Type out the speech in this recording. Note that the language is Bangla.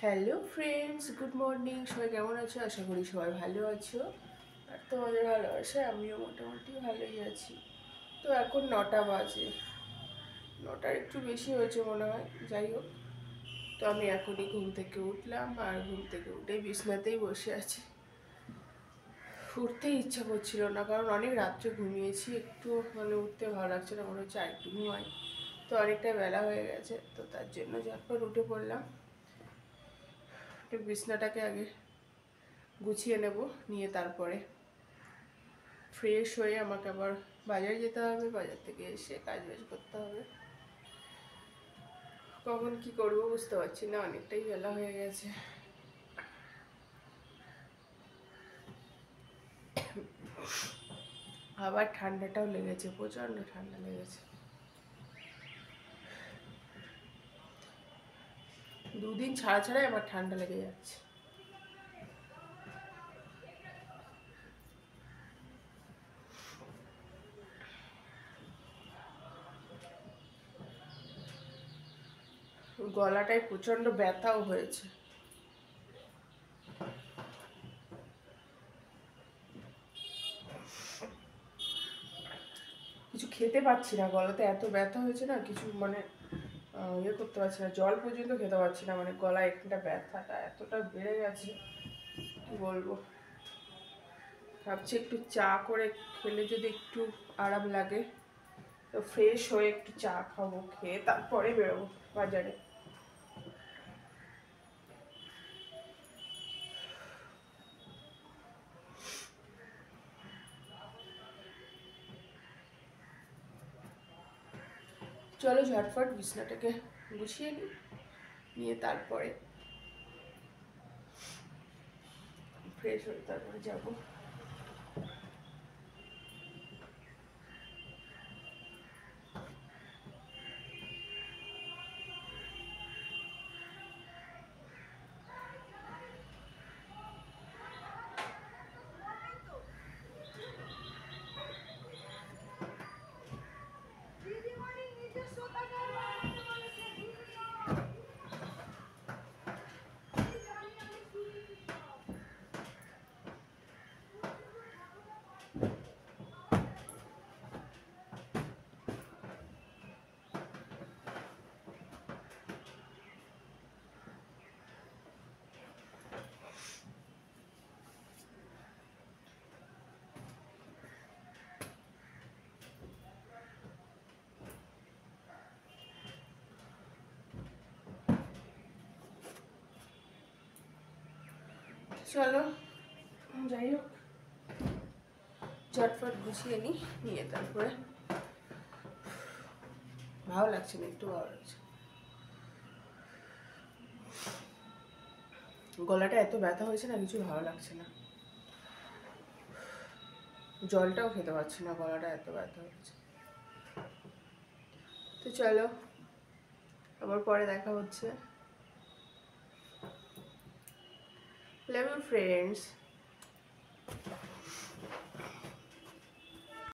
Hello friends, good morning. সবাই কেমন আছো? আশা করি সবাই ভালো আছো। আর তোমাদের ভালোবাসায় আমিও মোটামুটি ভালোই আছি। তো এখন 9টা বাজে, 9টার একটু বেশি হয়েছে মনে হয়। যাই হোক, তো আমি এখনই ঘুম থেকে উঠলাম, আর ঘুম থেকে উঠেই বিছনাতেই বসে আছি। উঠতেই ইচ্ছা করছিল না, কারণ অনেক রাত্রে ঘুমিয়েছি। একটু উঠতে ভালো লাগছে না, মনে হচ্ছে আর একটু ঘুমাই। তো অনেকটা বেলা হয়ে গেছে, তো তার জন্য ঝটপট উঠে পড়লাম। একটু বিছনাটাকে আগে গুছিয়ে নেব, নিয়ে তারপরে ফ্রেশ হয়ে আমাকে আবার বাজারে যেতে হবে। বাজার থেকে এসে কাজ বাজ করতে হবে। কখন কি করব বুঝতে পারছি না, অনেকটাই বেলা হয়ে গেছে। আবার ঠান্ডাটাও লেগেছে, প্রচণ্ড ঠান্ডা লেগেছে। দুদিন ছাড়া ছাড়াই আমার ঠান্ডা লেগে যাচ্ছে। গলাটায় প্রচণ্ড ব্যথাও হয়েছে। কিছু খেতে পাচ্ছি না, গলাতে এত ব্যথা হয়েছে না, কিছু ইয়ে করতে পারছি না, জল পর্যন্ত খেতে পারছি না। গলায় একটা ব্যথাটা এতটা বেড়ে গেছে, কি বলবো। ভাবছি একটু চা করে খেলে যদি একটু আরাম লাগে, তো ফ্রেশ হয়ে একটু চা খাবো, খেয়ে তারপরে বেরোবো বাজারে। চলো ঝটফট বিছনাটাকে গুছিয়ে নিই, নিয়ে তারপরে ফ্রেশ হয়ে তারপরে যাবো। চলো, যাই হোক, ঝটফট গুছিয়ে নিই, নিয়ে তারপরে। ভালো লাগছে না, একটু ভালো লাগছে। গলাটা এত ব্যথা হয়েছে না, কিছু ভালো লাগছে না। জলটাও খেতে পারছি না, গলাটা এত ব্যথা হয়েছে। তো চলো, আবার পরে দেখা হচ্ছে। Love you friends.